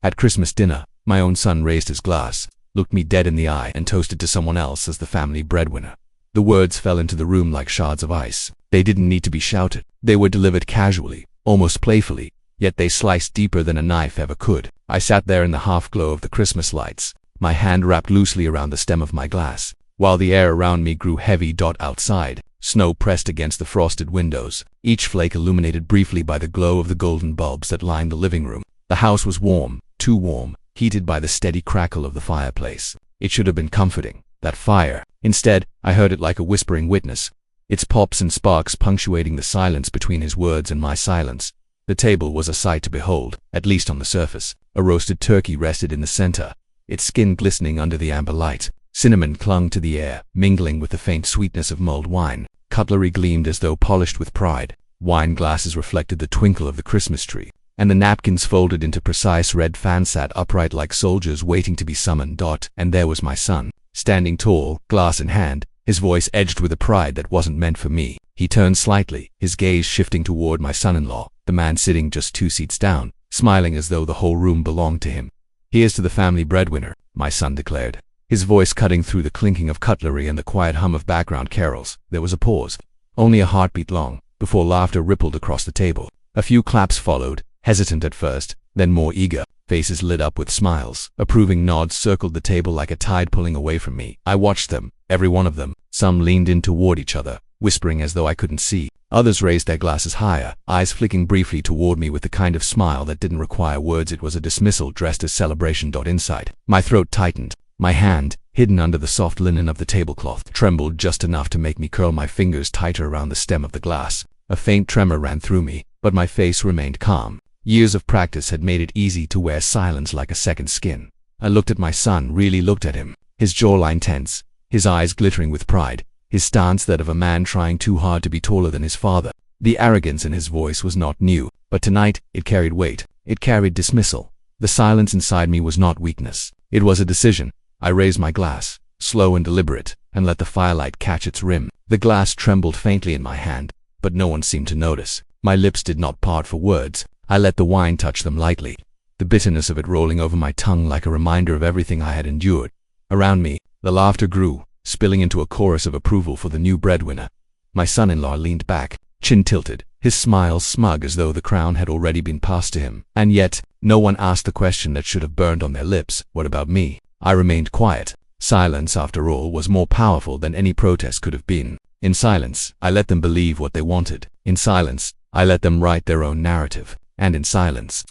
At Christmas dinner, my own son raised his glass, looked me dead in the eye, and toasted to someone else as the family breadwinner. The words fell into the room like shards of ice. They didn't need to be shouted. They were delivered casually, almost playfully, yet they sliced deeper than a knife ever could. I sat there in the half-glow of the Christmas lights, my hand wrapped loosely around the stem of my glass, while the air around me grew heavy. Outside, snow pressed against the frosted windows, each flake illuminated briefly by the glow of the golden bulbs that lined the living room. The house was warm, too warm, heated by the steady crackle of the fireplace. It should have been comforting, that fire. Instead, I heard it like a whispering witness, its pops and sparks punctuating the silence between his words and my silence. The table was a sight to behold, at least on the surface. A roasted turkey rested in the center, its skin glistening under the amber light. Cinnamon clung to the air, mingling with the faint sweetness of mulled wine. Cutlery gleamed as though polished with pride. Wine glasses reflected the twinkle of the Christmas tree, and the napkins folded into precise red fans sat upright like soldiers waiting to be summoned. And there was my son, standing tall, glass in hand, his voice edged with a pride that wasn't meant for me. He turned slightly, his gaze shifting toward my son-in-law, the man sitting just 2 seats down, smiling as though the whole room belonged to him. "Here's to the family breadwinner," my son declared, his voice cutting through the clinking of cutlery and the quiet hum of background carols. There was a pause, only a heartbeat long, before laughter rippled across the table. A few claps followed, hesitant at first, then more eager. Faces lit up with smiles. Approving nods circled the table like a tide pulling away from me. I watched them, every one of them. Some leaned in toward each other, whispering as though I couldn't see. Others raised their glasses higher, eyes flicking briefly toward me with the kind of smile that didn't require words. It was a dismissal dressed as celebration. Inside, my throat tightened. My hand, hidden under the soft linen of the tablecloth, trembled just enough to make me curl my fingers tighter around the stem of the glass. A faint tremor ran through me, but my face remained calm. Years of practice had made it easy to wear silence like a second skin. I looked at my son, really looked at him, his jawline tense, his eyes glittering with pride, his stance that of a man trying too hard to be taller than his father. The arrogance in his voice was not new, but tonight it carried weight. It carried dismissal. The silence inside me was not weakness. It was a decision. I raised my glass, slow and deliberate, and let the firelight catch its rim. The glass trembled faintly in my hand, but no one seemed to notice. My lips did not part for words. I let the wine touch them lightly, the bitterness of it rolling over my tongue like a reminder of everything I had endured. Around me, the laughter grew, spilling into a chorus of approval for the new breadwinner. My son-in-law leaned back, chin tilted, his smile smug as though the crown had already been passed to him. And yet, no one asked the question that should have burned on their lips. What about me? I remained quiet. Silence, after all, was more powerful than any protest could have been. In silence, I let them believe what they wanted. In silence, I let them write their own narrative. And in silence,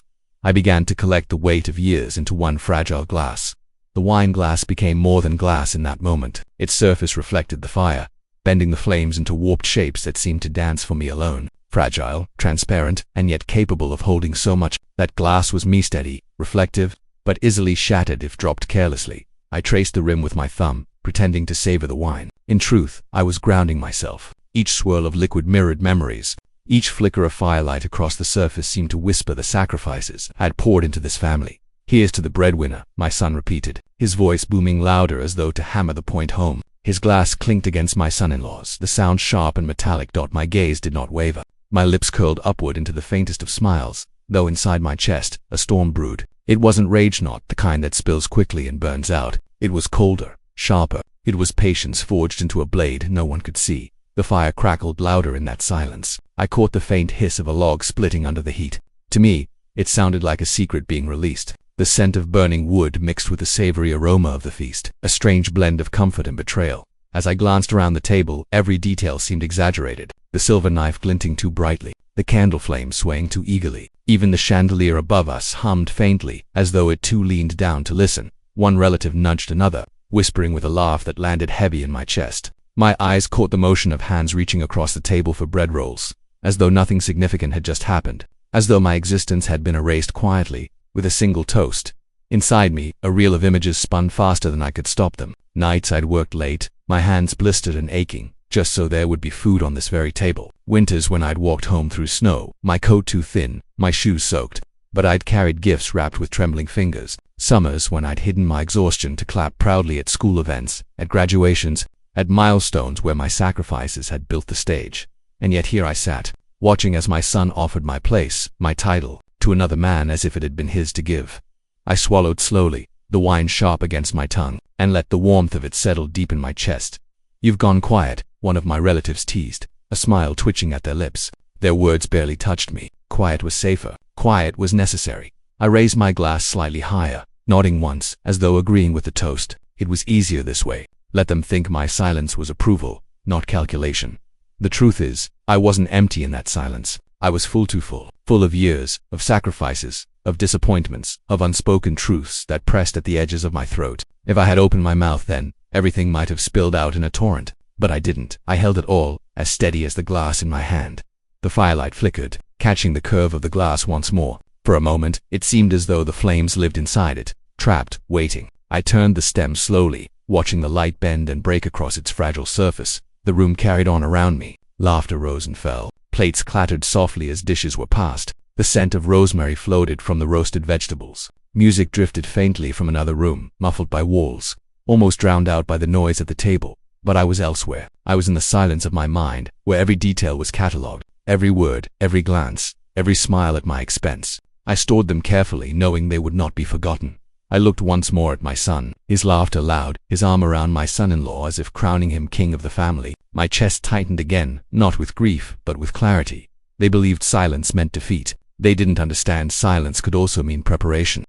I began to collect the weight of years into one fragile glass. The wine glass became more than glass in that moment. Its surface reflected the fire, bending the flames into warped shapes that seemed to dance for me alone. Fragile, transparent, and yet capable of holding so much. That glass was me, steady, reflective, but easily shattered if dropped carelessly. I traced the rim with my thumb, pretending to savor the wine. In truth, I was grounding myself. Each swirl of liquid mirrored memories. Each flicker of firelight across the surface seemed to whisper the sacrifices I had poured into this family. "Here's to the breadwinner," my son repeated, his voice booming louder as though to hammer the point home. His glass clinked against my son-in-law's, the sound sharp and metallic. My gaze did not waver. My lips curled upward into the faintest of smiles, though inside my chest, a storm brewed. It wasn't rage, not the kind that spills quickly and burns out. It was colder, sharper. It was patience forged into a blade no one could see. The fire crackled louder in that silence. I caught the faint hiss of a log splitting under the heat. To me, it sounded like a secret being released. The scent of burning wood mixed with the savory aroma of the feast, a strange blend of comfort and betrayal. As I glanced around the table, every detail seemed exaggerated. The silver knife glinting too brightly, the candle flame swaying too eagerly. Even the chandelier above us hummed faintly, as though it too leaned down to listen. One relative nudged another, whispering with a laugh that landed heavy in my chest. My eyes caught the motion of hands reaching across the table for bread rolls, as though nothing significant had just happened, as though my existence had been erased quietly, with a single toast. Inside me, a reel of images spun faster than I could stop them. Nights I'd worked late, my hands blistered and aching, just so there would be food on this very table. Winters when I'd walked home through snow, my coat too thin, my shoes soaked, but I'd carried gifts wrapped with trembling fingers. Summers when I'd hidden my exhaustion to clap proudly at school events, at graduations, at milestones where my sacrifices had built the stage. And yet here I sat, watching as my son offered my place, my title, to another man as if it had been his to give. I swallowed slowly, the wine sharp against my tongue, and let the warmth of it settle deep in my chest. "You've gone quiet," one of my relatives teased, a smile twitching at their lips. Their words barely touched me. Quiet was safer. Quiet was necessary. I raised my glass slightly higher, nodding once, as though agreeing with the toast. It was easier this way. Let them think my silence was approval, not calculation. The truth is, I wasn't empty in that silence. I was full, too full. Full of years, of sacrifices, of disappointments, of unspoken truths that pressed at the edges of my throat. If I had opened my mouth then, everything might have spilled out in a torrent. But I didn't. I held it all, as steady as the glass in my hand. The firelight flickered, catching the curve of the glass once more. For a moment, it seemed as though the flames lived inside it, trapped, waiting. I turned the stem slowly, watching the light bend and break across its fragile surface. The room carried on around me. Laughter rose and fell. Plates clattered softly as dishes were passed. The scent of rosemary floated from the roasted vegetables. Music drifted faintly from another room, muffled by walls, almost drowned out by the noise at the table. But I was elsewhere. I was in the silence of my mind, where every detail was catalogued, every word, every glance, every smile at my expense. I stored them carefully, knowing they would not be forgotten. I looked once more at my son, his laughter loud, his arm around my son-in-law as if crowning him king of the family. My chest tightened again, not with grief, but with clarity. They believed silence meant defeat. They didn't understand silence could also mean preparation.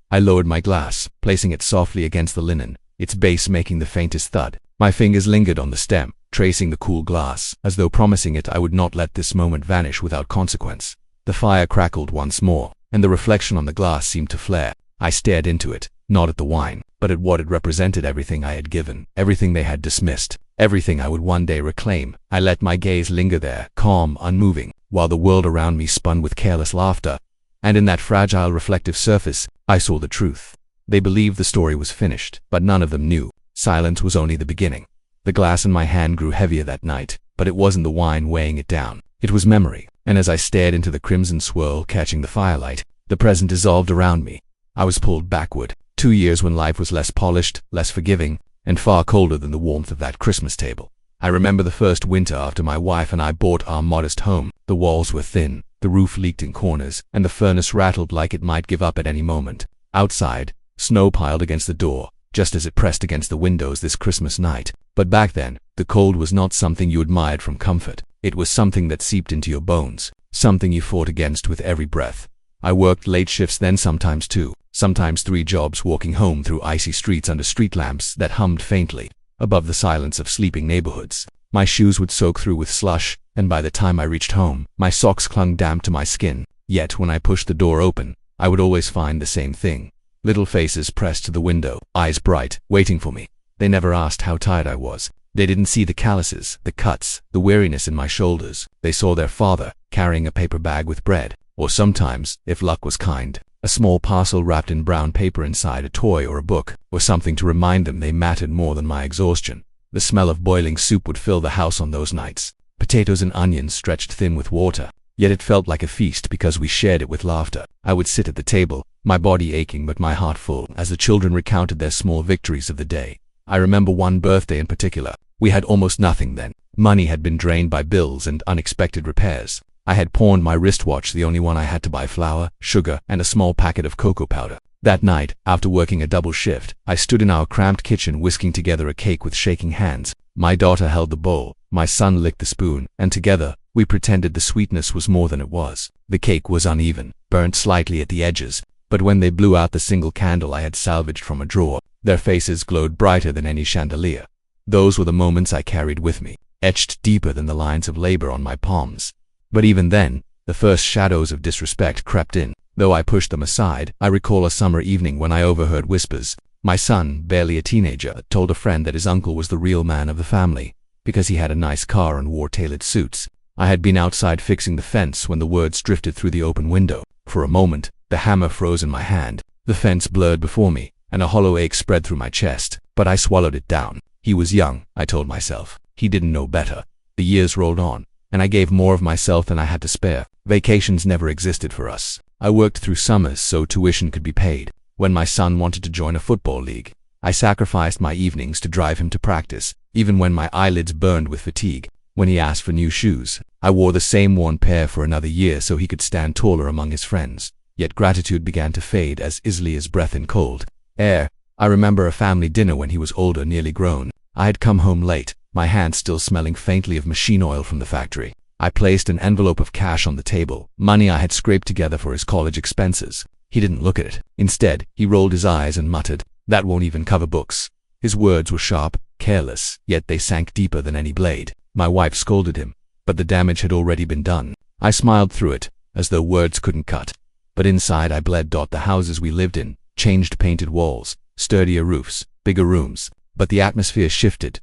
I lowered my glass, placing it softly against the linen, its base making the faintest thud. My fingers lingered on the stem, tracing the cool glass, as though promising it I would not let this moment vanish without consequence. The fire crackled once more, and the reflection on the glass seemed to flare. I stared into it, not at the wine, but at what it represented: everything I had given, everything they had dismissed, everything I would one day reclaim. I let my gaze linger there, calm, unmoving, while the world around me spun with careless laughter. And in that fragile, reflective surface, I saw the truth. They believed the story was finished, but none of them knew. Silence was only the beginning. The glass in my hand grew heavier that night, but it wasn't the wine weighing it down. It was memory. And as I stared into the crimson swirl catching the firelight, the present dissolved around me. I was pulled backward. 2 years when life was less polished, less forgiving, and far colder than the warmth of that Christmas table. I remember the first winter after my wife and I bought our modest home. The walls were thin, the roof leaked in corners, and the furnace rattled like it might give up at any moment. Outside, snow piled against the door, just as it pressed against the windows this Christmas night. But back then, the cold was not something you admired from comfort. It was something that seeped into your bones, something you fought against with every breath. I worked late shifts then, sometimes 2, sometimes 3 jobs, walking home through icy streets under street lamps that hummed faintly, above the silence of sleeping neighborhoods. My shoes would soak through with slush, and by the time I reached home, my socks clung damp to my skin. Yet when I pushed the door open, I would always find the same thing. Little faces pressed to the window, eyes bright, waiting for me. They never asked how tired I was. They didn't see the calluses, the cuts, the weariness in my shoulders. They saw their father, carrying a paper bag with bread, or sometimes, if luck was kind, a small parcel wrapped in brown paper inside a toy or a book, or something to remind them they mattered more than my exhaustion. The smell of boiling soup would fill the house on those nights. Potatoes and onions stretched thin with water. Yet it felt like a feast because we shared it with laughter. I would sit at the table, my body aching but my heart full, as the children recounted their small victories of the day. I remember one birthday in particular. We had almost nothing then. Money had been drained by bills and unexpected repairs. I had pawned my wristwatch, the only one I had, to buy flour, sugar, and a small packet of cocoa powder. That night, after working a double shift, I stood in our cramped kitchen whisking together a cake with shaking hands. My daughter held the bowl, my son licked the spoon, and together, we pretended the sweetness was more than it was. The cake was uneven, burnt slightly at the edges, but when they blew out the single candle I had salvaged from a drawer, their faces glowed brighter than any chandelier. Those were the moments I carried with me, etched deeper than the lines of labor on my palms. But even then, the first shadows of disrespect crept in. Though I pushed them aside, I recall a summer evening when I overheard whispers. My son, barely a teenager, told a friend that his uncle was the real man of the family, because he had a nice car and wore tailored suits. I had been outside fixing the fence when the words drifted through the open window. For a moment, the hammer froze in my hand. The fence blurred before me, and a hollow ache spread through my chest, but I swallowed it down. He was young, I told myself. He didn't know better. The years rolled on, and I gave more of myself than I had to spare. Vacations never existed for us. I worked through summers so tuition could be paid. When my son wanted to join a football league, I sacrificed my evenings to drive him to practice, even when my eyelids burned with fatigue. When he asked for new shoes, I wore the same worn pair for another year so he could stand taller among his friends. yet gratitude began to fade as easily as breath in cold air. I remember a family dinner when he was older, nearly grown. I had come home late, my hands still smelling faintly of machine oil from the factory. I placed an envelope of cash on the table, money I had scraped together for his college expenses. He didn't look at it. Instead, he rolled his eyes and muttered, "That won't even cover books." His words were sharp, careless, yet they sank deeper than any blade. My wife scolded him, but the damage had already been done. I smiled through it, as though words couldn't cut. But inside I bled. The houses we lived in, changed painted walls, sturdier roofs, bigger rooms. But the atmosphere shifted.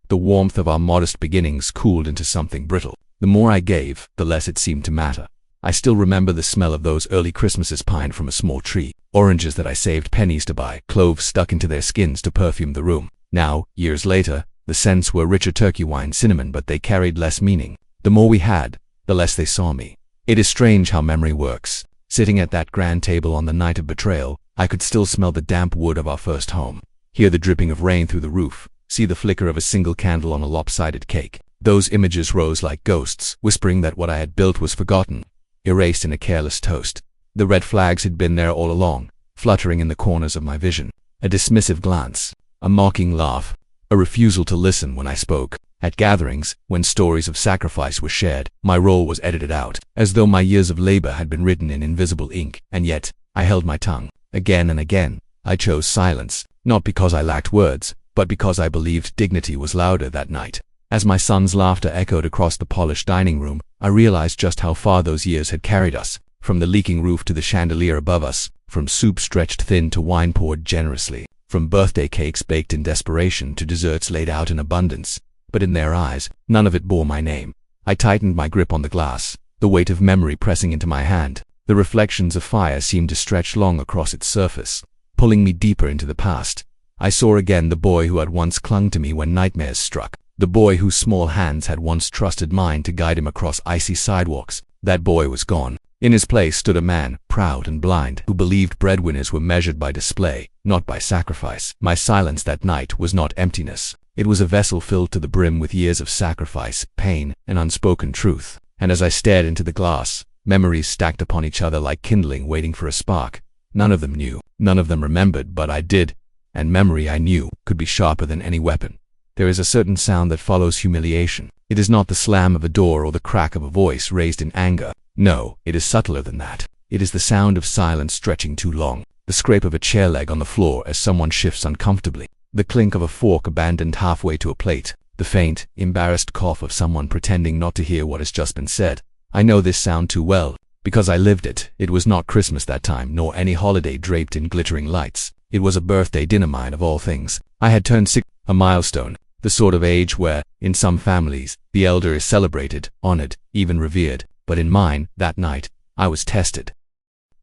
The warmth of our modest beginnings cooled into something brittle. The more I gave, the less it seemed to matter. I still remember the smell of those early Christmases, pine from a small tree, oranges that I saved pennies to buy, cloves stuck into their skins to perfume the room. Now, years later, the scents were richer, turkey wine, cinnamon, but they carried less meaning. The more we had, the less they saw me. It is strange how memory works. Sitting at that grand table on the night of betrayal, I could still smell the damp wood of our first home, hear the dripping of rain through the roof, see the flicker of a single candle on a lopsided cake. Those images rose like ghosts, whispering that what I had built was forgotten, erased in a careless toast. The red flags had been there all along, fluttering in the corners of my vision. A dismissive glance, a mocking laugh, a refusal to listen when I spoke. At gatherings, when stories of sacrifice were shared, my role was edited out, as though my years of labor had been written in invisible ink. And yet, I held my tongue. Again and again, I chose silence, not because I lacked words, but because I believed dignity was louder that night. As my son's laughter echoed across the polished dining room, I realized just how far those years had carried us, from the leaking roof to the chandelier above us, from soup stretched thin to wine poured generously, from birthday cakes baked in desperation to desserts laid out in abundance. But in their eyes, none of it bore my name. I tightened my grip on the glass, the weight of memory pressing into my hand. The reflections of fire seemed to stretch long across its surface, pulling me deeper into the past. I saw again the boy who had once clung to me when nightmares struck, the boy whose small hands had once trusted mine to guide him across icy sidewalks. That boy was gone. In his place stood a man, proud and blind, who believed breadwinners were measured by display, not by sacrifice. My silence that night was not emptiness. It was a vessel filled to the brim with years of sacrifice, pain, and unspoken truth. And as I stared into the glass, memories stacked upon each other like kindling waiting for a spark. None of them knew, none of them remembered, but I did. And memory, I knew, could be sharper than any weapon. There is a certain sound that follows humiliation. It is not the slam of a door or the crack of a voice raised in anger. No, it is subtler than that. It is the sound of silence stretching too long, the scrape of a chair leg on the floor as someone shifts uncomfortably, the clink of a fork abandoned halfway to a plate, the faint, embarrassed cough of someone pretending not to hear what has just been said. I know this sound too well, because I lived it. It was not Christmas that time, nor any holiday draped in glittering lights. It was a birthday dinner, mine of all things. I had turned 6, a milestone, the sort of age where, in some families, the elder is celebrated, honored, even revered. But in mine, that night, I was tested.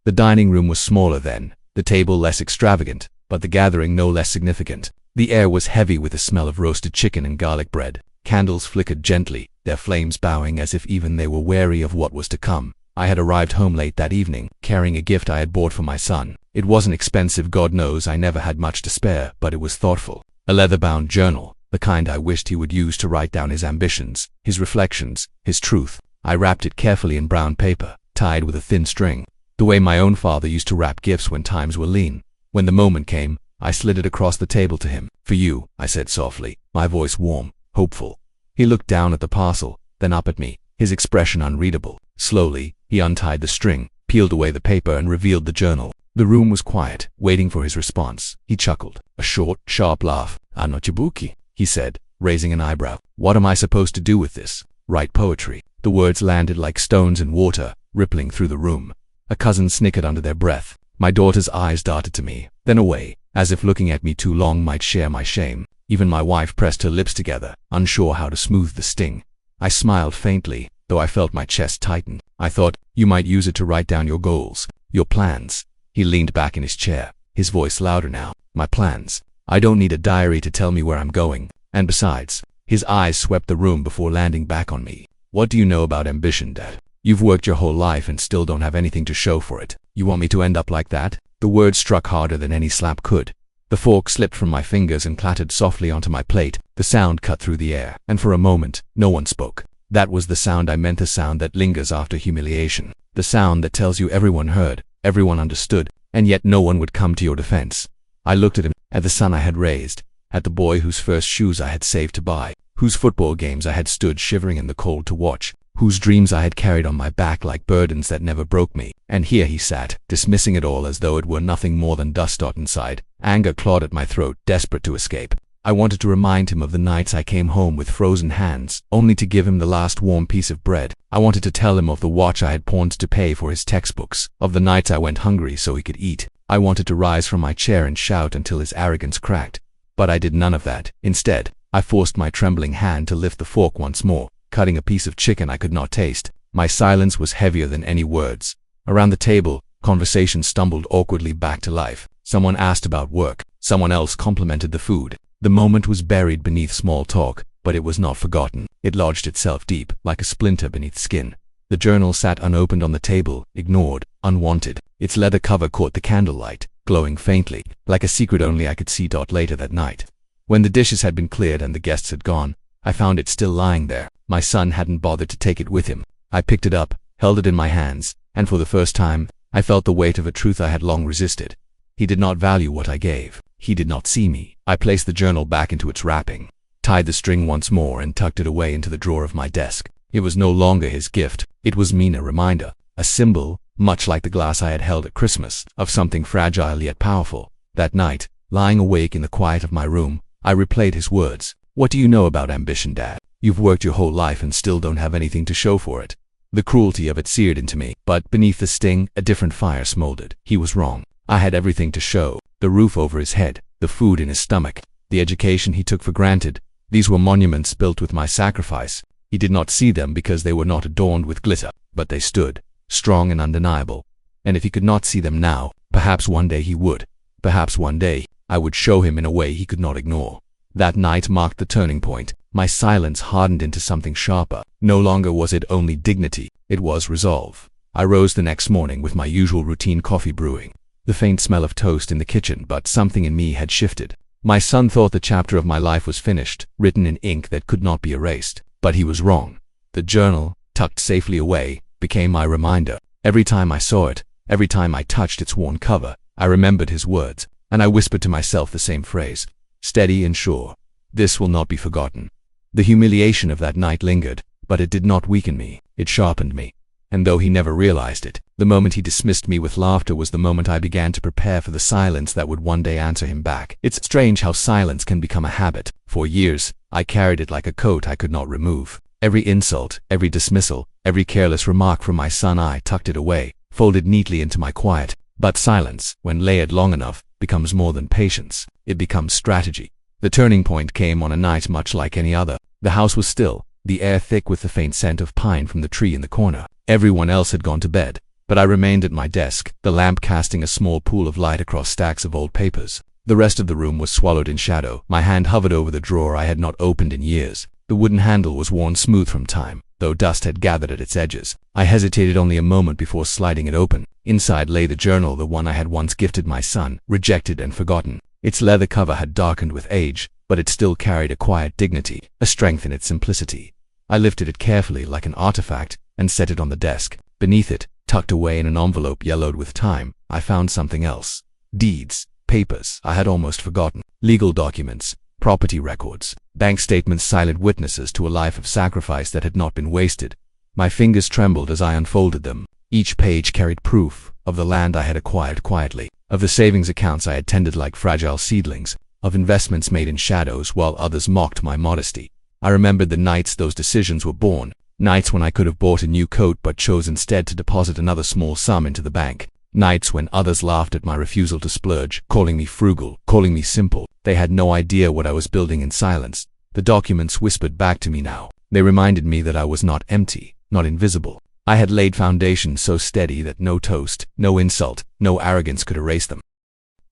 The dining room was smaller then, the table less extravagant, but the gathering no less significant. The air was heavy with the smell of roasted chicken and garlic bread. Candles flickered gently, their flames bowing as if even they were wary of what was to come. I had arrived home late that evening, carrying a gift I had bought for my son. It wasn't expensive, God knows I never had much to spare, but it was thoughtful. A leather-bound journal, the kind I wished he would use to write down his ambitions, his reflections, his truth. I wrapped it carefully in brown paper, tied with a thin string, the way my own father used to wrap gifts when times were lean. When the moment came, I slid it across the table to him. "For you," I said softly, my voice warm, hopeful. He looked down at the parcel, then up at me, his expression unreadable. Slowly, he untied the string, peeled away the paper, and revealed the journal. The room was quiet, waiting for his response. He chuckled, a short, sharp laugh. "Anochibuki," he said, raising an eyebrow. "What am I supposed to do with this?" "Write poetry." The words landed like stones in water, rippling through the room. A cousin snickered under their breath. My daughter's eyes darted to me, then away, as if looking at me too long might share my shame. Even my wife pressed her lips together, unsure how to smooth the sting. I smiled faintly, though I felt my chest tighten. I thought, you might use it to write down your goals, your plans. He leaned back in his chair, his voice louder now. "My plans. I don't need a diary to tell me where I'm going. And besides," his eyes swept the room before landing back on me. "What do you know about ambition, Dad? You've worked your whole life and still don't have anything to show for it. You want me to end up like that?" The words struck harder than any slap could. The fork slipped from my fingers and clattered softly onto my plate. The sound cut through the air, and for a moment, no one spoke. That was the sound I meant, the sound that lingers after humiliation. The sound that tells you everyone heard, Everyone understood, and yet no one would come to your defense. I looked at him, at the son I had raised, at the boy whose first shoes I had saved to buy, whose football games I had stood shivering in the cold to watch, whose dreams I had carried on my back like burdens that never broke me. And here he sat, dismissing it all as though it were nothing more than dust inside. Anger clawed at my throat, desperate to escape. I wanted to remind him of the nights I came home with frozen hands, only to give him the last warm piece of bread. I wanted to tell him of the watch I had pawned to pay for his textbooks, of the nights I went hungry so he could eat. I wanted to rise from my chair and shout until his arrogance cracked. But I did none of that. Instead, I forced my trembling hand to lift the fork once more, cutting a piece of chicken I could not taste. My silence was heavier than any words. Around the table, conversation stumbled awkwardly back to life. Someone asked about work. Someone else complimented the food. The moment was buried beneath small talk, but it was not forgotten. It lodged itself deep, like a splinter beneath skin. The journal sat unopened on the table, ignored, unwanted. Its leather cover caught the candlelight, glowing faintly, like a secret only I could see. Later that night, when the dishes had been cleared and the guests had gone, I found it still lying there. My son hadn't bothered to take it with him. I picked it up, held it in my hands, and for the first time, I felt the weight of a truth I had long resisted. He did not value what I gave. He did not see me. I placed the journal back into its wrapping, tied the string once more, and tucked it away into the drawer of my desk. It was no longer his gift. It was a reminder, a symbol, much like the glass I had held at Christmas, of something fragile yet powerful. That night, lying awake in the quiet of my room, I replayed his words. What do you know about ambition, Dad? You've worked your whole life and still don't have anything to show for it. The cruelty of it seared into me, but beneath the sting, a different fire smoldered. He was wrong. I had everything to show. The roof over his head, the food in his stomach, the education he took for granted. These were monuments built with my sacrifice. He did not see them because they were not adorned with glitter, but they stood, strong and undeniable. And if he could not see them now, perhaps one day he would. Perhaps one day, I would show him in a way he could not ignore. That night marked the turning point. My silence hardened into something sharper. No longer was it only dignity, it was resolve. I rose the next morning with my usual routine coffee brewing. The faint smell of toast in the kitchen, but something in me had shifted. My son thought the chapter of my life was finished, written in ink that could not be erased. But he was wrong. The journal, tucked safely away, became my reminder. Every time I saw it, every time I touched its worn cover, I remembered his words, and I whispered to myself the same phrase, steady and sure. This will not be forgotten. The humiliation of that night lingered, but it did not weaken me. It sharpened me. And though he never realized it, the moment he dismissed me with laughter was the moment I began to prepare for the silence that would one day answer him back. It's strange how silence can become a habit. For years, I carried it like a coat I could not remove. Every insult, every dismissal, every careless remark from my son, I tucked it away, folded neatly into my quiet. But silence, when layered long enough, becomes more than patience. It becomes strategy. The turning point came on a night much like any other. The house was still, the air thick with the faint scent of pine from the tree in the corner. Everyone else had gone to bed, but I remained at my desk, the lamp casting a small pool of light across stacks of old papers. The rest of the room was swallowed in shadow. My hand hovered over the drawer I had not opened in years. The wooden handle was worn smooth from time, though dust had gathered at its edges. I hesitated only a moment before sliding it open. Inside lay the journal, the one I had once gifted my son, rejected and forgotten. Its leather cover had darkened with age, but it still carried a quiet dignity, a strength in its simplicity. I lifted it carefully like an artifact and set it on the desk. Beneath it, tucked away in an envelope yellowed with time, I found something else. Deeds, papers I had almost forgotten, legal documents, property records, bank statements, silent witnesses to a life of sacrifice that had not been wasted. My fingers trembled as I unfolded them. Each page carried proof of the land I had acquired quietly, of the savings accounts I had tended like fragile seedlings, of investments made in shadows while others mocked my modesty. I remembered the nights those decisions were born, nights when I could have bought a new coat but chose instead to deposit another small sum into the bank. Nights when others laughed at my refusal to splurge, calling me frugal, calling me simple. They had no idea what I was building in silence. The documents whispered back to me now. They reminded me that I was not empty, not invisible. I had laid foundations so steady that no toast, no insult, no arrogance could erase them.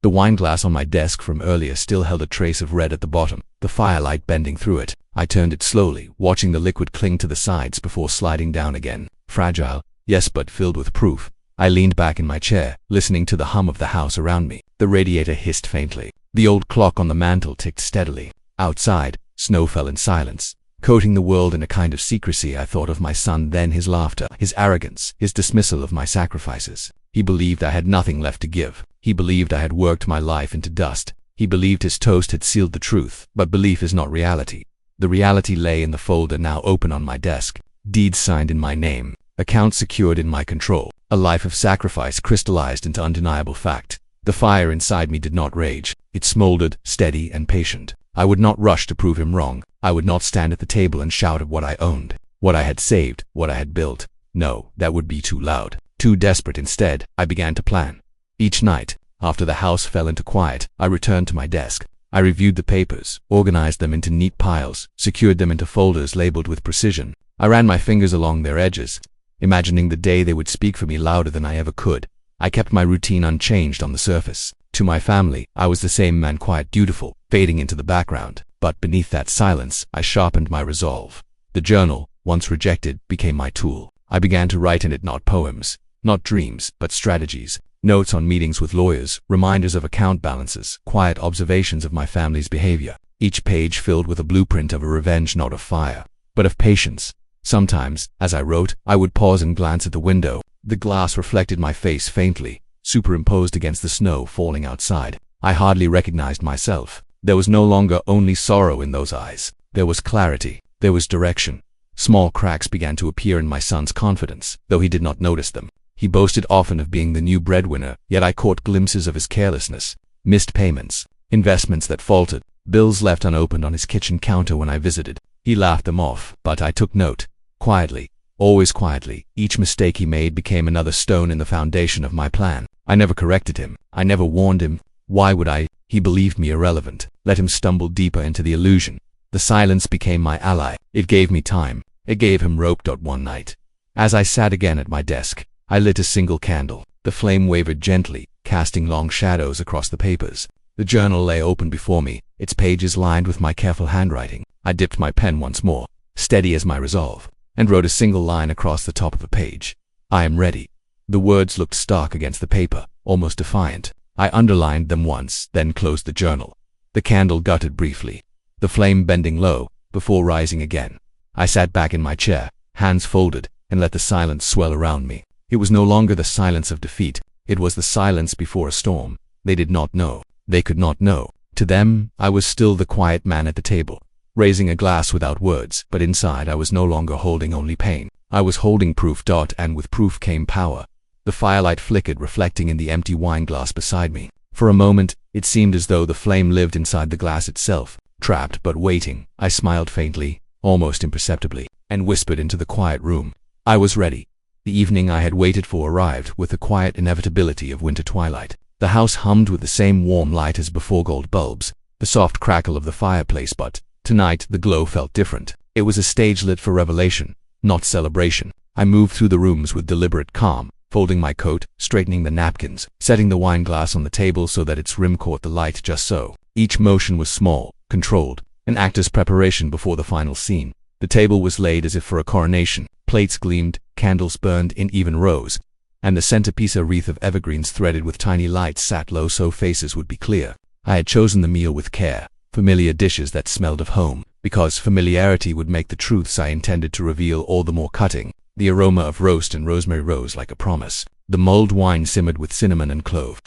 The wineglass on my desk from earlier still held a trace of red at the bottom, the firelight bending through it. I turned it slowly, watching the liquid cling to the sides before sliding down again. Fragile, yes, but filled with proof. I leaned back in my chair, listening to the hum of the house around me. The radiator hissed faintly. The old clock on the mantel ticked steadily. Outside, snow fell in silence, coating the world in a kind of secrecy. I thought of my son then, his laughter, his arrogance, his dismissal of my sacrifices. He believed I had nothing left to give. He believed I had worked my life into dust. He believed his toast had sealed the truth. But belief is not reality. The reality lay in the folder now open on my desk. Deeds signed in my name. Accounts secured in my control. A life of sacrifice crystallized into undeniable fact. The fire inside me did not rage. It smoldered, steady and patient. I would not rush to prove him wrong. I would not stand at the table and shout at what I owned, what I had saved, what I had built. No, that would be too loud, too desperate. Instead, I began to plan. Each night, after the house fell into quiet, I returned to my desk. I reviewed the papers, organized them into neat piles, secured them into folders labeled with precision. I ran my fingers along their edges, imagining the day they would speak for me louder than I ever could. I kept my routine unchanged on the surface. To my family, I was the same man, quiet, dutiful, fading into the background. But beneath that silence, I sharpened my resolve. The journal, once rejected, became my tool. I began to write in it not poems, not dreams, but strategies. Notes on meetings with lawyers, reminders of account balances, quiet observations of my family's behavior. Each page filled with a blueprint of a revenge, not of fire, but of patience. Sometimes, as I wrote, I would pause and glance at the window. The glass reflected my face faintly, superimposed against the snow falling outside. I hardly recognized myself. There was no longer only sorrow in those eyes. There was clarity. There was direction. Small cracks began to appear in my son's confidence, though he did not notice them. He boasted often of being the new breadwinner, yet I caught glimpses of his carelessness. Missed payments, investments that faltered, bills left unopened on his kitchen counter when I visited. He laughed them off, but I took note. Quietly, always quietly, each mistake he made became another stone in the foundation of my plan. I never corrected him. I never warned him. Why would I? He believed me irrelevant. Let him stumble deeper into the illusion. The silence became my ally. It gave me time. It gave him rope. One night, as I sat again at my desk, I lit a single candle. The flame wavered gently, casting long shadows across the papers. The journal lay open before me, its pages lined with my careful handwriting. I dipped my pen once more, steady as my resolve, and wrote a single line across the top of a page. I am ready. The words looked stark against the paper, almost defiant. I underlined them once, then closed the journal. The candle guttered briefly, the flame bending low, before rising again. I sat back in my chair, hands folded, and let the silence swell around me. It was no longer the silence of defeat. It was the silence before a storm. They did not know. They could not know. To them, I was still the quiet man at the table, raising a glass without words, but inside I was no longer holding only pain. I was holding proof. And with proof came power. The firelight flickered, reflecting in the empty wine glass beside me. For a moment, it seemed as though the flame lived inside the glass itself, trapped but waiting. I smiled faintly, almost imperceptibly, and whispered into the quiet room. I was ready. The evening I had waited for arrived with the quiet inevitability of winter twilight. The house hummed with the same warm light as before, gold bulbs, the soft crackle of the fireplace, but tonight the glow felt different. It was a stage lit for revelation, not celebration. I moved through the rooms with deliberate calm, folding my coat, straightening the napkins, setting the wine glass on the table so that its rim caught the light just so. Each motion was small, controlled, an actor's preparation before the final scene. The table was laid as if for a coronation. Plates gleamed, candles burned in even rows, and the centerpiece, a wreath of evergreens threaded with tiny lights, sat low so faces would be clear. I had chosen the meal with care, familiar dishes that smelled of home, because familiarity would make the truths I intended to reveal all the more cutting. The aroma of roast and rosemary rose like a promise. The mulled wine simmered with cinnamon and clove,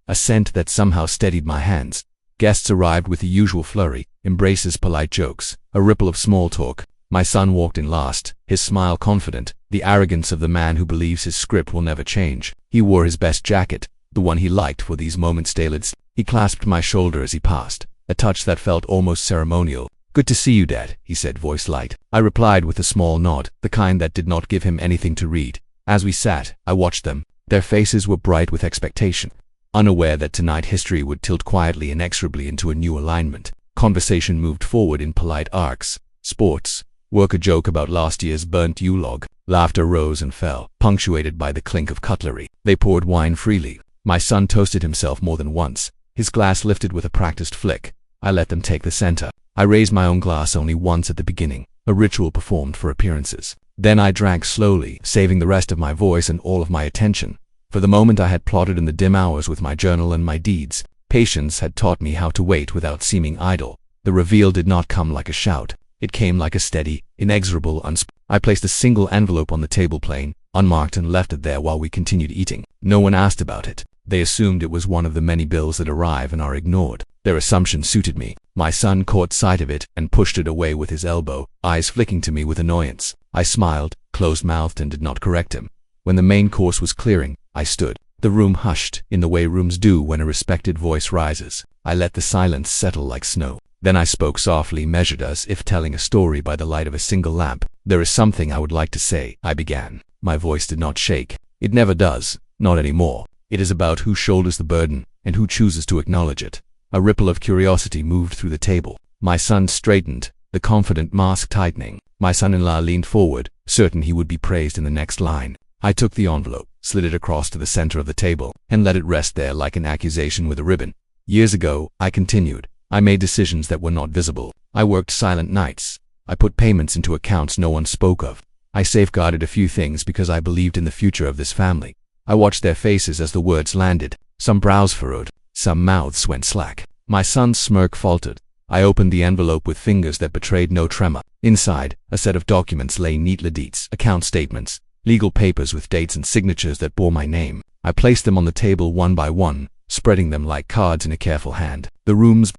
a scent that somehow steadied my hands. Guests arrived with the usual flurry, embraces, polite jokes, a ripple of small talk. My son walked in last, his smile confident, the arrogance of the man who believes his script will never change. He wore his best jacket, the one he liked for these moments tailored. He clasped my shoulder as he passed, a touch that felt almost ceremonial. "Good to see you, Dad," he said, voice light. I replied with a small nod, the kind that did not give him anything to read. As we sat, I watched them. Their faces were bright with expectation, unaware that tonight history would tilt quietly, inexorably into a new alignment. Conversation moved forward in polite arcs. Sports, work, a joke about last year's burnt U-log. Laughter rose and fell, punctuated by the clink of cutlery. They poured wine freely. My son toasted himself more than once, his glass lifted with a practiced flick. I let them take the center. I raised my own glass only once at the beginning, a ritual performed for appearances. Then I drank slowly, saving the rest of my voice and all of my attention. For the moment I had plotted in the dim hours with my journal and my deeds. Patience had taught me how to wait without seeming idle. The reveal did not come like a shout. It came like a steady, inexorable I placed a single envelope on the table plain, unmarked, and left it there while we continued eating. No one asked about it. They assumed it was one of the many bills that arrive and are ignored. Their assumption suited me. My son caught sight of it and pushed it away with his elbow, eyes flicking to me with annoyance. I smiled, closed-mouthed, and did not correct him. When the main course was clearing, I stood. The room hushed, in the way rooms do when a respected voice rises. I let the silence settle like snow. Then I spoke softly, measured, as if telling a story by the light of a single lamp. "There is something I would like to say," I began. My voice did not shake. It never does, not anymore. It is about who shoulders the burden, and who chooses to acknowledge it. A ripple of curiosity moved through the table. My son straightened, the confident mask tightening. My son-in-law leaned forward, certain he would be praised in the next line. I took the envelope, slid it across to the center of the table, and let it rest there like an accusation with a ribbon. "Years ago," I continued, "I made decisions that were not visible. I worked silent nights. I put payments into accounts no one spoke of. I safeguarded a few things because I believed in the future of this family. I watched their faces as the words landed. Some brows furrowed, some mouths went slack. My son's smirk faltered. I opened the envelope with fingers that betrayed no tremor. Inside, a set of documents lay neatly, deeds, account statements, legal papers with dates and signatures that bore my name. I placed them on the table one by one, spreading them like cards in a careful hand. The room's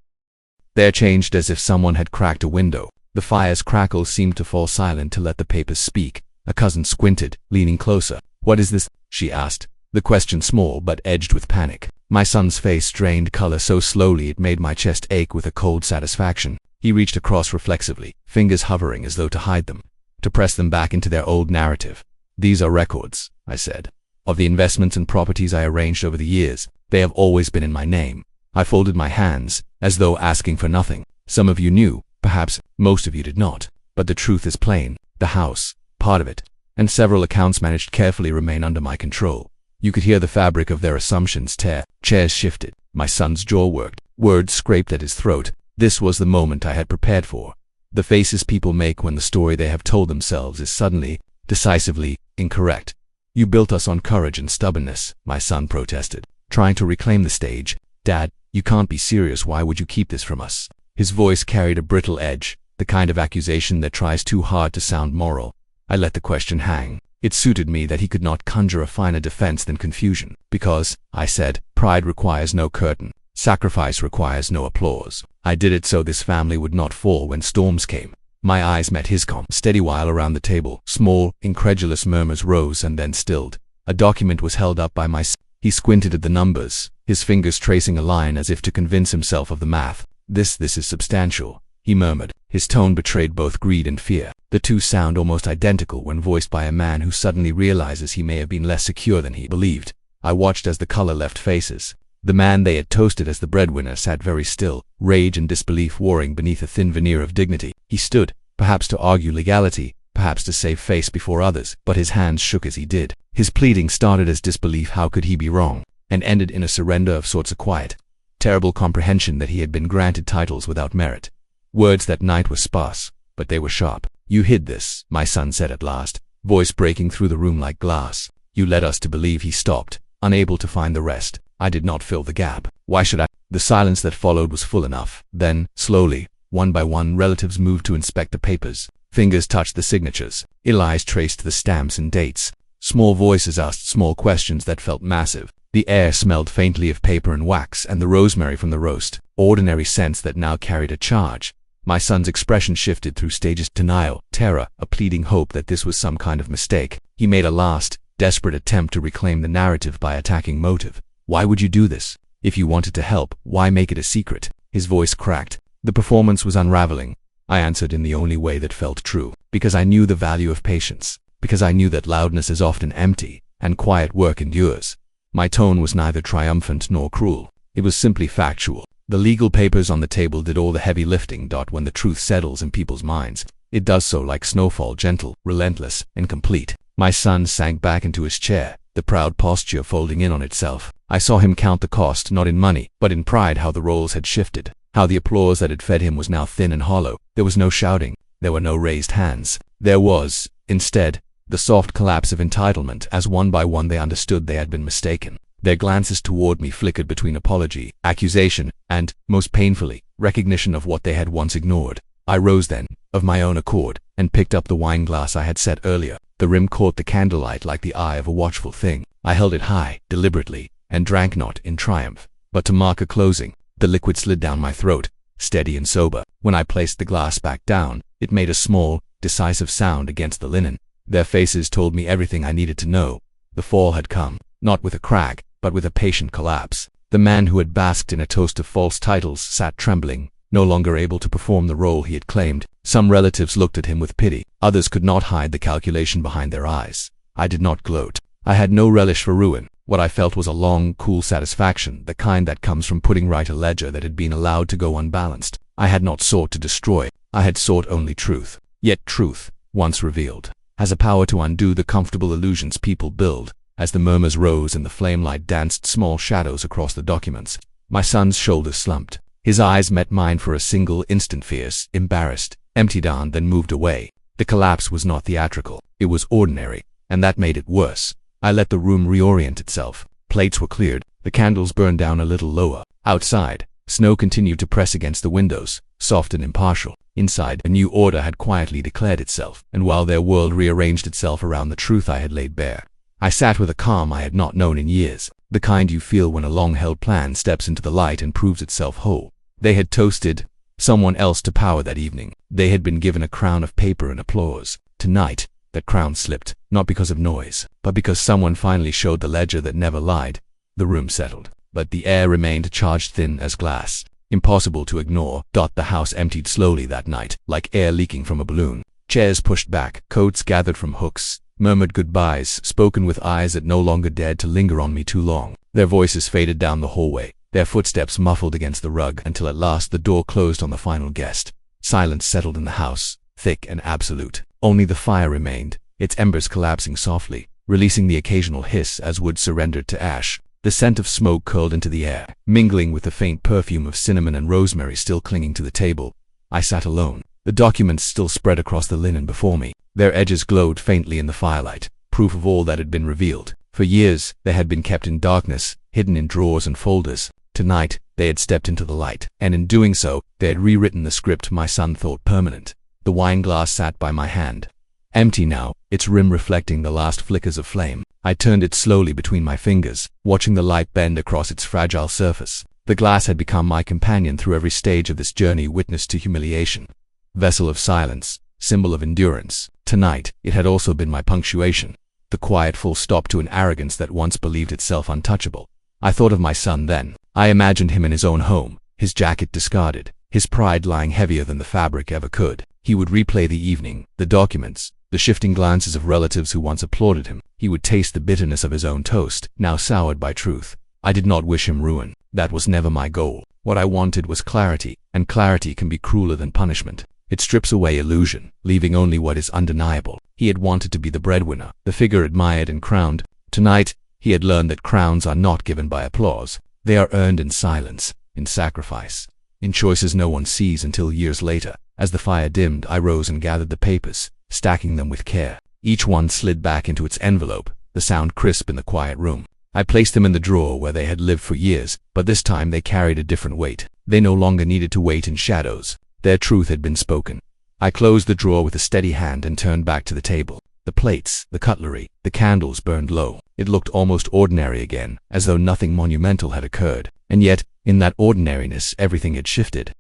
there changed as if someone had cracked a window. The fire's crackle seemed to fall silent to let the papers speak. A cousin squinted, leaning closer. "What is this?" she asked, the question small but edged with panic. My son's face drained color so slowly it made my chest ache with a cold satisfaction. He reached across reflexively, fingers hovering as though to hide them, to press them back into their old narrative. "These are records," I said, "of the investments and properties I arranged over the years. They have always been in my name." I folded my hands, as though asking for nothing. "Some of you knew, perhaps most of you did not. But the truth is plain. The house, part of it, and several accounts managed carefully remain under my control." You could hear the fabric of their assumptions tear. Chairs shifted. My son's jaw worked. Words scraped at his throat. This was the moment I had prepared for. The faces people make when the story they have told themselves is suddenly, decisively, incorrect. "You built us on courage and stubbornness," my son protested, trying to reclaim the stage. "Dad, you can't be serious. Why would you keep this from us?" His voice carried a brittle edge, the kind of accusation that tries too hard to sound moral. I let the question hang. It suited me that he could not conjure a finer defense than confusion. "Because," I said, "pride requires no curtain. Sacrifice requires no applause. I did it so this family would not fall when storms came." My eyes met his calm, steady while around the table. Small, incredulous murmurs rose and then stilled. A document was held up by my son. He squinted at the numbers, his fingers tracing a line as if to convince himself of the math. This is substantial," he murmured. His tone betrayed both greed and fear. The two sound almost identical when voiced by a man who suddenly realizes he may have been less secure than he believed. I watched as the color left faces. The man they had toasted as the breadwinner sat very still, rage and disbelief warring beneath a thin veneer of dignity. He stood, perhaps to argue legality, perhaps to save face before others, but his hands shook as he did. His pleading started as disbelief, how could he be wrong, and ended in a surrender of sorts, a quiet, terrible comprehension that he had been granted titles without merit. Words that night were sparse, but they were sharp. "You hid this," my son said at last, voice breaking through the room like glass. "You led us to believe." He stopped, unable to find the rest. I did not fill the gap. Why should I? The silence that followed was full enough. Then, slowly, one by one, relatives moved to inspect the papers. Fingers touched the signatures. Eyes traced the stamps and dates. Small voices asked small questions that felt massive. The air smelled faintly of paper and wax and the rosemary from the roast, ordinary scents that now carried a charge. My son's expression shifted through stages: denial, terror, a pleading hope that this was some kind of mistake. He made a last, desperate attempt to reclaim the narrative by attacking motive. "Why would you do this? If you wanted to help, why make it a secret?" His voice cracked. The performance was unraveling. I answered in the only way that felt true. Because I knew the value of patience. Because I knew that loudness is often empty, and quiet work endures. My tone was neither triumphant nor cruel. It was simply factual. The legal papers on the table did all the heavy lifting. When the truth settles in people's minds, it does so like snowfall, gentle, relentless, and complete. My son sank back into his chair, the proud posture folding in on itself. I saw him count the cost, not in money, but in pride. How the roles had shifted. How the applause that had fed him was now thin and hollow. There was no shouting. There were no raised hands. There was, instead, the soft collapse of entitlement as one by one they understood they had been mistaken. Their glances toward me flickered between apology, accusation, and, most painfully, recognition of what they had once ignored. I rose then, of my own accord, and picked up the wine glass I had set earlier. The rim caught the candlelight like the eye of a watchful thing. I held it high, deliberately, and drank not in triumph, but to mark a closing. The liquid slid down my throat, steady and sober. When I placed the glass back down, it made a small, decisive sound against the linen. Their faces told me everything I needed to know. The fall had come, not with a crack, but with a patient collapse. The man who had basked in a toast of false titles sat trembling, no longer able to perform the role he had claimed. Some relatives looked at him with pity. Others could not hide the calculation behind their eyes. I did not gloat. I had no relish for ruin. What I felt was a long, cool satisfaction, the kind that comes from putting right a ledger that had been allowed to go unbalanced. I had not sought to destroy. I had sought only truth. Yet truth, once revealed, has a power to undo the comfortable illusions people build. As the murmurs rose and the flame light danced small shadows across the documents, my son's shoulders slumped. His eyes met mine for a single instant, fierce, embarrassed, emptied on, then moved away. The collapse was not theatrical. It was ordinary, and that made it worse. I let the room reorient itself. Plates were cleared. The candles burned down a little lower. Outside, snow continued to press against the windows, soft and impartial. Inside, a new order had quietly declared itself, and while their world rearranged itself around the truth I had laid bare, I sat with a calm I had not known in years, the kind you feel when a long-held plan steps into the light and proves itself whole. They had toasted someone else to power that evening. They had been given a crown of paper and applause. Tonight, that crown slipped, not because of noise, but because someone finally showed the ledger that never lied. The room settled, but the air remained charged thin as glass, impossible to ignore. The house emptied slowly that night, like air leaking from a balloon. Chairs pushed back, coats gathered from hooks, murmured goodbyes, spoken with eyes that no longer dared to linger on me too long. Their voices faded down the hallway, their footsteps muffled against the rug, until at last the door closed on the final guest. Silence settled in the house, thick and absolute. Only the fire remained, its embers collapsing softly, releasing the occasional hiss as wood surrendered to ash. The scent of smoke curled into the air, mingling with the faint perfume of cinnamon and rosemary still clinging to the table. I sat alone. The documents still spread across the linen before me. Their edges glowed faintly in the firelight, proof of all that had been revealed. For years, they had been kept in darkness, hidden in drawers and folders. Tonight, they had stepped into the light, and in doing so, they had rewritten the script my son thought permanent. The wine glass sat by my hand, empty now, its rim reflecting the last flickers of flame. I turned it slowly between my fingers, watching the light bend across its fragile surface. The glass had become my companion through every stage of this journey, witness to humiliation. Vessel of silence, symbol of endurance. Tonight, it had also been my punctuation, the quiet full stop to an arrogance that once believed itself untouchable. I thought of my son then. I imagined him in his own home, his jacket discarded, his pride lying heavier than the fabric ever could. He would replay the evening, the documents, the shifting glances of relatives who once applauded him. He would taste the bitterness of his own toast, now soured by truth. I did not wish him ruin. That was never my goal. What I wanted was clarity, and clarity can be crueler than punishment. It strips away illusion, leaving only what is undeniable. He had wanted to be the breadwinner, the figure admired and crowned. Tonight, he had learned that crowns are not given by applause. They are earned in silence, in sacrifice, in choices no one sees until years later. As the fire dimmed, I rose and gathered the papers, stacking them with care. Each one slid back into its envelope, the sound crisp in the quiet room. I placed them in the drawer where they had lived for years, but this time they carried a different weight. They no longer needed to wait in shadows. Their truth had been spoken. I closed the drawer with a steady hand and turned back to the table. The plates, the cutlery, the candles burned low. It looked almost ordinary again, as though nothing monumental had occurred. And yet, in that ordinariness, everything had shifted.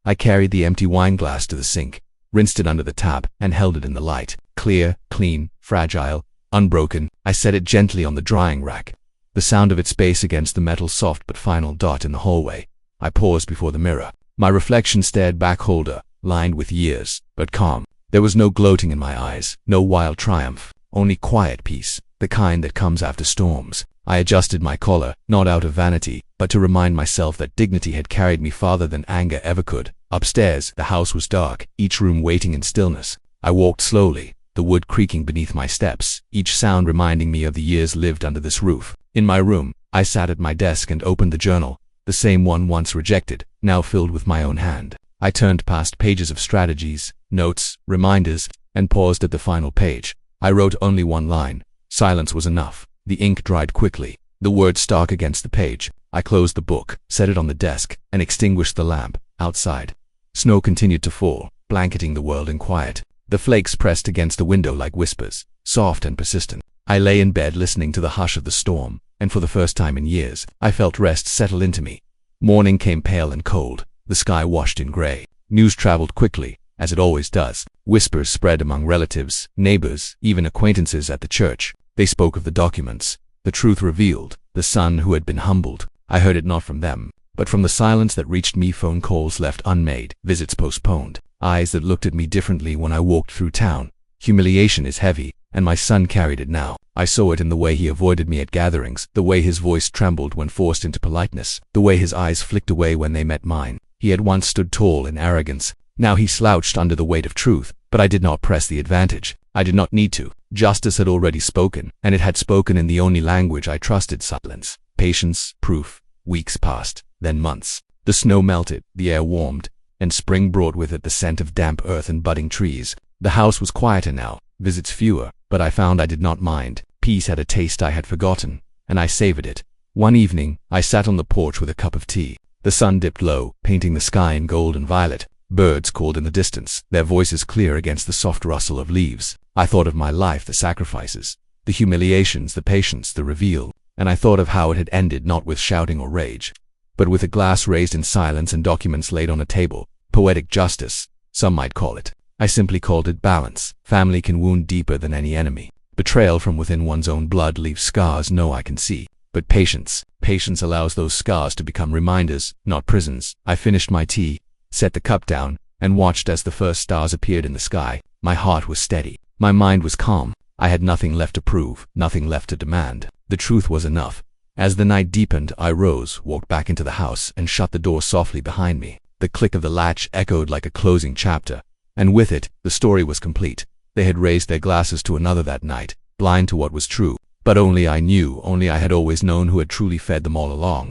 I carried the empty wine glass to the sink, rinsed it under the tap, and held it in the light. Clear, clean, fragile, unbroken. I set it gently on the drying rack, the sound of its base against the metal soft but final dot in the hallway. I paused before the mirror. My reflection stared back, older, lined with years, but calm. There was no gloating in my eyes, no wild triumph, only quiet peace, the kind that comes after storms. I adjusted my collar, not out of vanity, but to remind myself that dignity had carried me farther than anger ever could. Upstairs, the house was dark, each room waiting in stillness. I walked slowly, the wood creaking beneath my steps, each sound reminding me of the years lived under this roof. In my room, I sat at my desk and opened the journal, the same one once rejected, now filled with my own hand. I turned past pages of strategies, notes, reminders, and paused at the final page. I wrote only one line. Silence was enough. The ink dried quickly, the words stark against the page. I closed the book, set it on the desk, and extinguished the lamp. Outside, Snow continued to fall, blanketing the world in quiet. The flakes pressed against the window like whispers, soft and persistent. I lay in bed listening to the hush of the storm, and for the first time in years, I felt rest settle into me. Morning came pale and cold, the sky washed in gray. News traveled quickly, as it always does. Whispers spread among relatives, neighbors, even acquaintances at the church. They spoke of the documents, the truth revealed, the son who had been humbled. I heard it not from them, but from the silence that reached me. Phone calls left unmade, visits postponed, eyes that looked at me differently when I walked through town. Humiliation is heavy, and my son carried it now. I saw it in the way he avoided me at gatherings, the way his voice trembled when forced into politeness, the way his eyes flicked away when they met mine. He had once stood tall in arrogance. Now he slouched under the weight of truth, but I did not press the advantage. I did not need to. Justice had already spoken, and it had spoken in the only language I trusted: silence. Patience, proof. Weeks passed, then months. The snow melted, the air warmed, and spring brought with it the scent of damp earth and budding trees. The house was quieter now, visits fewer, but I found I did not mind. Peace had a taste I had forgotten, and I savored it. One evening, I sat on the porch with a cup of tea. The sun dipped low, painting the sky in gold and violet. Birds called in the distance, their voices clear against the soft rustle of leaves. I thought of my life, the sacrifices, the humiliations, the patience, the reveal, and I thought of how it had ended not with shouting or rage, but with a glass raised in silence and documents laid on a table. Poetic justice, some might call it. I simply called it balance. Family can wound deeper than any enemy. Betrayal from within one's own blood leaves scars no eye can see. But patience allows those scars to become reminders, not prisons. I finished my tea, set the cup down, and watched as the first stars appeared in the sky. My heart was steady. My mind was calm. I had nothing left to prove, nothing left to demand. The truth was enough. As the night deepened, I rose, walked back into the house, and shut the door softly behind me. The click of the latch echoed like a closing chapter, and with it, the story was complete. They had raised their glasses to another that night, blind to what was true. But only I knew, only I had always known who had truly fed them all along.